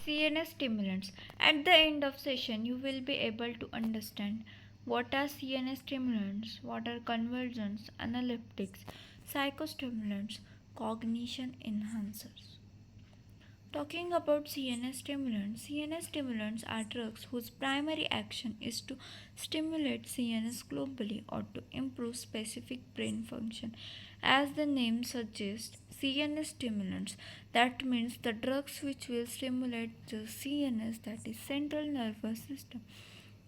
CNS stimulants. At the end of session, you will be able to understand what are CNS stimulants, what are conversions, analytics, psychostimulants, cognition enhancers. Talking about CNS stimulants are drugs whose primary action is to stimulate CNS globally or to improve specific brain function. As the name suggests, CNS stimulants, that means the drugs which will stimulate the CNS, that is central nervous system.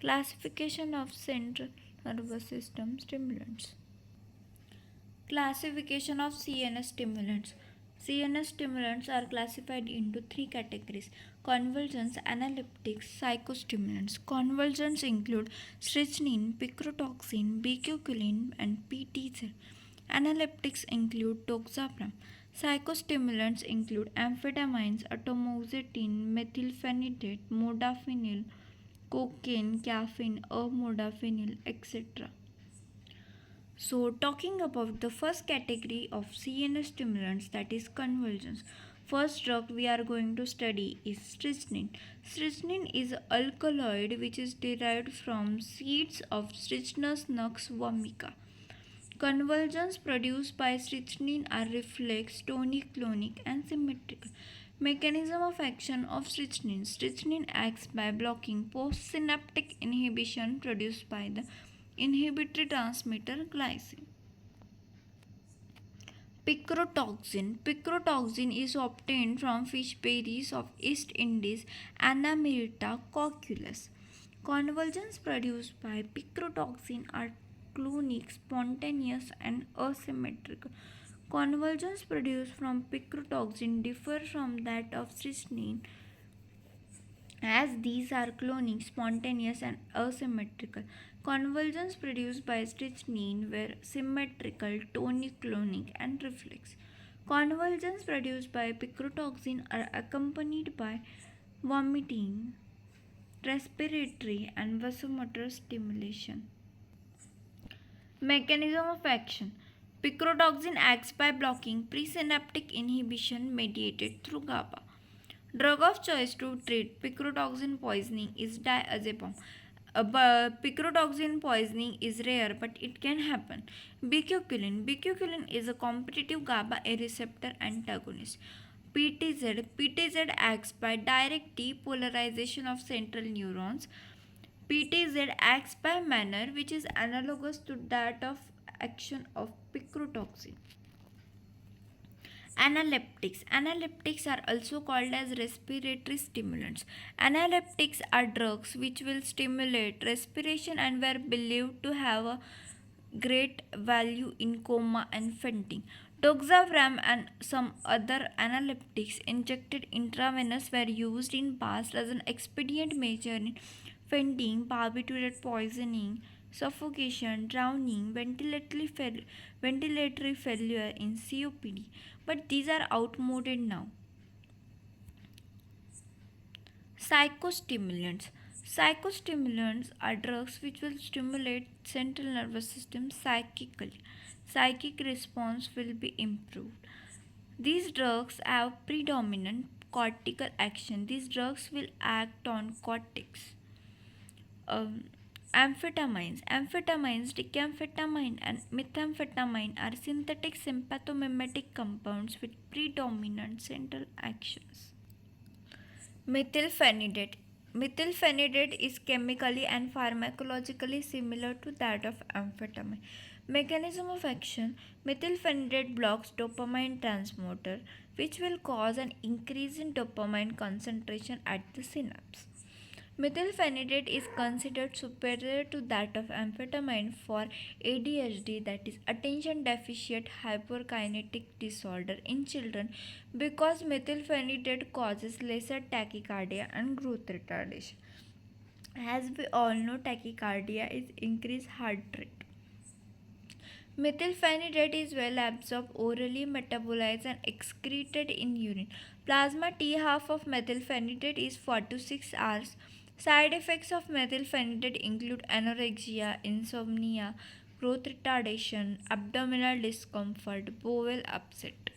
Classification of central nervous system stimulants. Classification of CNS stimulants. CNS stimulants are classified into three categories: convulsions, analeptics, psychostimulants. Convulsions include strychnine, picrotoxin, bicuculin, and PTZ. Analeptics include toxapram. Psychostimulants include amphetamines, atomoxetine, methylphenidate, modafinil, cocaine, caffeine, modafinil, etc. So, talking about the first category of CNS stimulants, that is convulsions. First drug we are going to study is strychnine. Strychnine is an alkaloid which is derived from seeds of Strychnus nux vomica. Convulsions produced by strychnine are reflex, tonic-clonic, and symmetrical. Mechanism of action of strychnine. Strychnine acts by blocking postsynaptic inhibition produced by the inhibitory transmitter glycine. Picrotoxin. Picrotoxin is obtained from fish berries of East Indies, Anamirta cocculus. Convulsions produced by picrotoxin are clonic, spontaneous, and asymmetrical. Convulsions produced from picrotoxin differ from that of strychnine as these are clonic, spontaneous, and asymmetrical. Convulsions produced by strychnine were symmetrical, tonic-clonic, and reflex. Convulsions produced by picrotoxin are accompanied by vomiting, respiratory, and vasomotor stimulation. Mechanism of action. Picrotoxin acts by blocking presynaptic inhibition mediated through GABA. Drug of choice to treat picrotoxin poisoning is diazepam. Picrotoxin poisoning is rare, but it can happen. Bicuculin. Bicuculin is a competitive GABA A receptor antagonist. PTZ. PTZ acts by direct depolarization of central neurons. PTZ acts by manner which is analogous to that of action of picrotoxin. Analeptics. Analeptics are also called as respiratory stimulants. Analeptics are drugs which will stimulate respiration and were believed to have a great value in coma and fainting. Doxapram and some other analeptics injected intravenous were used in past as an expedient measure in fainting, barbiturate poisoning, suffocation, drowning, ventilatory failure in COPD, but these are outmoded now. Psychostimulants. Psychostimulants are drugs which will stimulate central nervous system psychically. Psychic response will be improved. These drugs have predominant cortical action. These drugs will act on cortex. Um, amphetamines, decamphetamine, and methamphetamine are synthetic sympathomimetic compounds with predominant central actions. Methylphenidate. Methylphenidate is chemically and pharmacologically similar to that of amphetamine. Mechanism of action: methylphenidate blocks dopamine transporter, which will cause an increase in dopamine concentration at the synapse. Methylphenidate is considered superior to that of amphetamine for ADHD, that is attention deficit hyperkinetic disorder in children, because methylphenidate causes lesser tachycardia and growth retardation. As we all know, tachycardia is increased heart rate. Methylphenidate is well absorbed orally, metabolized, and excreted in urine. Plasma T half of methylphenidate is 4 to 6 hours. Side effects of methylphenidate include anorexia, insomnia, growth retardation, abdominal discomfort, bowel upset.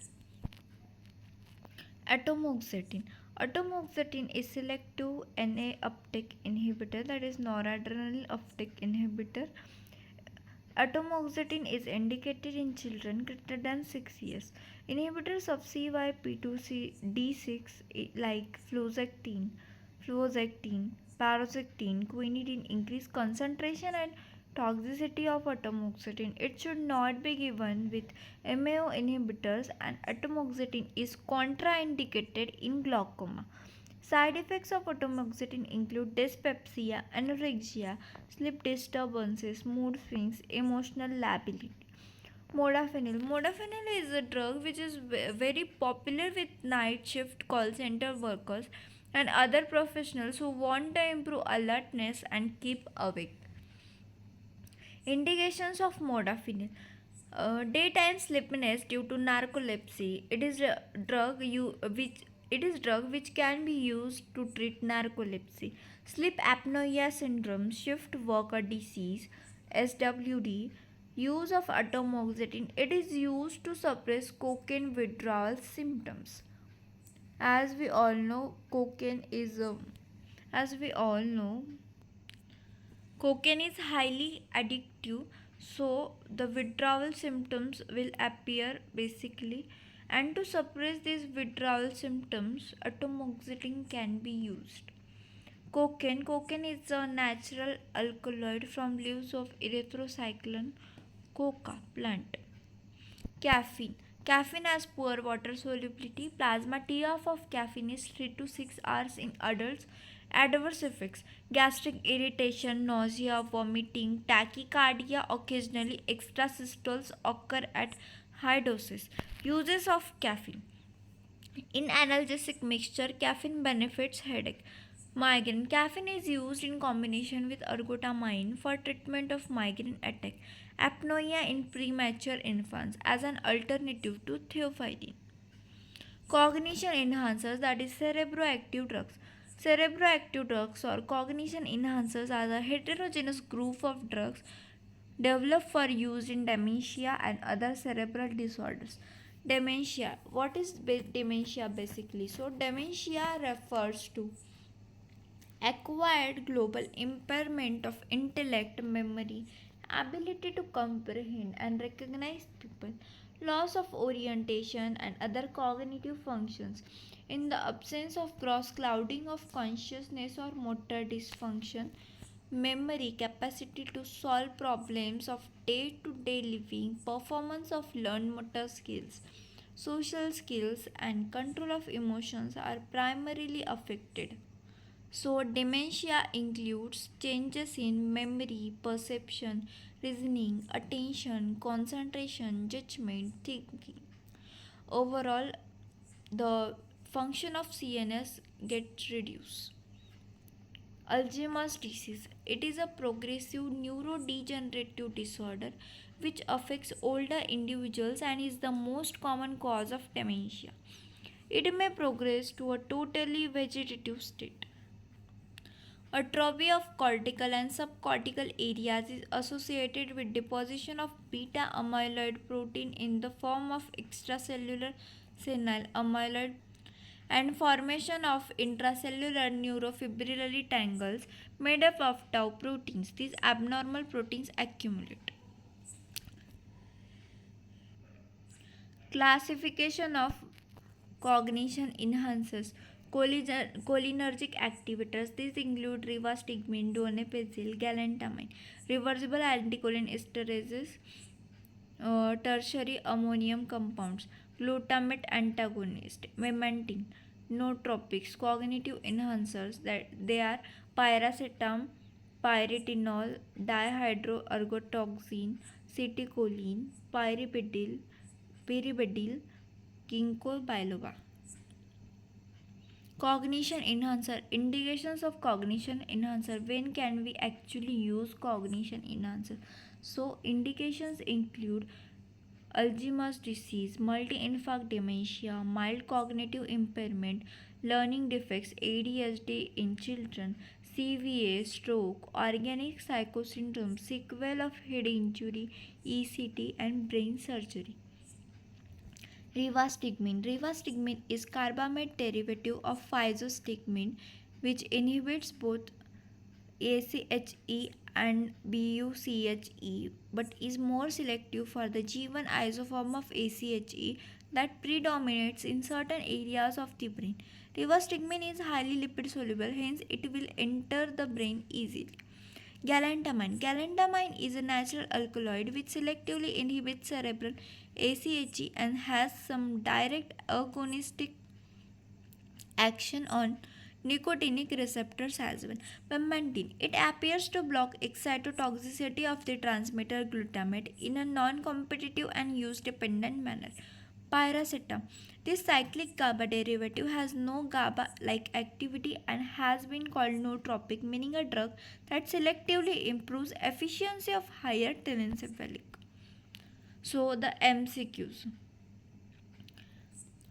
Atomoxetine. Atomoxetine is selective Na uptake inhibitor, that is noradrenaline uptake inhibitor. Atomoxetine is indicated in children greater than 6 years. Inhibitors of CYP2D6 like fluoxetine, paroxetine, quinidine increase concentration and toxicity of atomoxetine. It should not be given with MAO inhibitors, and atomoxetine is contraindicated in glaucoma. Side effects of atomoxetine include dyspepsia, anorexia, sleep disturbances, mood swings, emotional lability. Modafinil is a drug which is very popular with night shift call center workers and other professionals who want to improve alertness and keep awake. Indications of modafinil. Daytime sleepiness due to narcolepsy. It is drug which can be used to treat narcolepsy. Sleep apnea syndrome, shift worker disease, SWD. Use of atomoxetine. It is used to suppress cocaine withdrawal symptoms. As we all know, as we all know, cocaine is highly addictive, so the withdrawal symptoms will appear basically. And to suppress these withdrawal symptoms, atomoxetine can be used. Cocaine is a natural alkaloid from leaves of erythrocycline coca plant. Caffeine. Caffeine has poor water solubility. Plasma T-off of caffeine is 3 to 6 hours in adults. Adverse effects: gastric irritation, nausea, vomiting, tachycardia. Occasionally, extrasystoles occur at high doses. Uses of caffeine: in analgesic mixture, caffeine benefits headache. Migraine. Caffeine is used in combination with ergotamine for treatment of migraine attack. Apnoea in premature infants as an alternative to theophylline. Cognition enhancers, that is cerebroactive drugs. Cerebroactive drugs or cognition enhancers are a heterogeneous group of drugs developed for use in dementia and other cerebral disorders. Dementia. What is dementia basically? So, dementia refers to acquired global impairment of intellect, memory, ability to comprehend and recognize people, loss of orientation, and other cognitive functions. In the absence of cross clouding of consciousness or motor dysfunction, memory, capacity to solve problems of day to day living, performance of learned motor skills, social skills, and control of emotions are primarily affected. So, dementia includes changes in memory, perception, reasoning, attention, concentration, judgment, thinking. Overall, the function of CNS gets reduced. Alzheimer's disease. It is a progressive neurodegenerative disorder which affects older individuals and is the most common cause of dementia. It may progress to a totally vegetative state. Atrophy of cortical and subcortical areas is associated with deposition of beta amyloid protein in the form of extracellular senile amyloid and formation of intracellular neurofibrillary tangles made up of tau proteins. These abnormal proteins accumulate. Classification of cognition enhancers. Cholinergic activators. These include rivastigmine, donepezil, galantamine. Reversible anticholinesterase, tertiary ammonium compounds. Glutamate antagonist, memantine, nootropics, cognitive enhancers, that they are pyracetam, pyretinol, dihydroergotoxin, ceticoline, pyribedyl, ginkgo biloba. Cognition enhancer. Indications of cognition enhancer. When can we actually use cognition enhancer? So, indications include Alzheimer's disease, multi-infarct dementia, mild cognitive impairment, learning defects, ADHD in children, CVA, stroke, organic psychosyndrome, sequel of head injury, ECT, and brain surgery. Rivastigmine. Rivastigmine is carbamide derivative of physostigmine, which inhibits both ACHE and BUCHE, but is more selective for the G1 isoform of ACHE that predominates in certain areas of the brain. Rivastigmine is highly lipid soluble, hence it will enter the brain easily. Galantamine. Galantamine is a natural alkaloid which selectively inhibits cerebral ACHE and has some direct agonistic action on nicotinic receptors as well. Memantine. It appears to block excitotoxicity of the transmitter glutamate in a non-competitive and use-dependent manner. Piracetam. This cyclic GABA derivative has no GABA-like activity and has been called nootropic, meaning a drug that selectively improves efficiency of higher telencephalic. So the MCQs.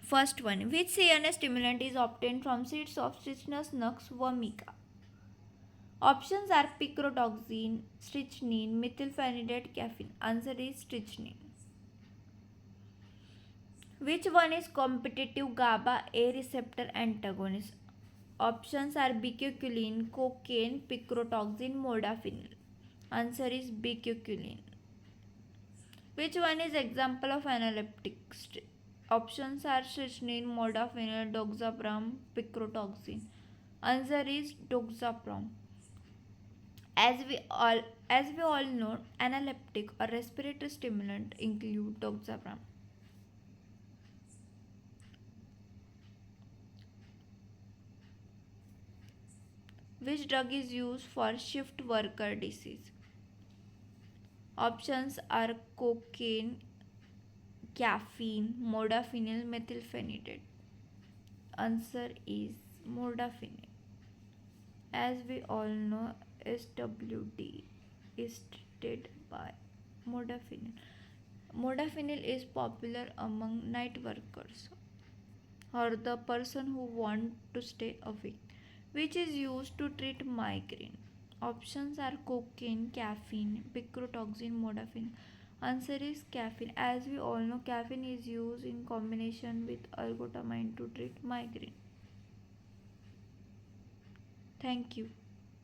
First one, which CNS stimulant is obtained from seeds of Strychnus nux vomica? Options are picrotoxin, strychnine, methylphenidate, caffeine. Answer is strychnine. Which one is competitive GABA A receptor antagonist? Options are bicuculline, cocaine, picrotoxin, modafinil. Answer is bicuculline. Which one is example of analeptic? Options are strychnine, modafinil, doxapram, picrotoxin. Answer is doxapram. As we all as we all know, analeptic or respiratory stimulant include doxapram. Which drug is used for shift worker disease? Options are cocaine, caffeine, modafinil, methylphenidate. Answer is modafinil. As we all know, SWD is treated by modafinil. Modafinil is popular among night workers or the person who want to stay awake, which is used to treat migraine. Options are cocaine, caffeine, picrotoxin, modafinil. Answer is caffeine. As we all know, caffeine is used in combination with ergotamine to treat migraine. Thank you.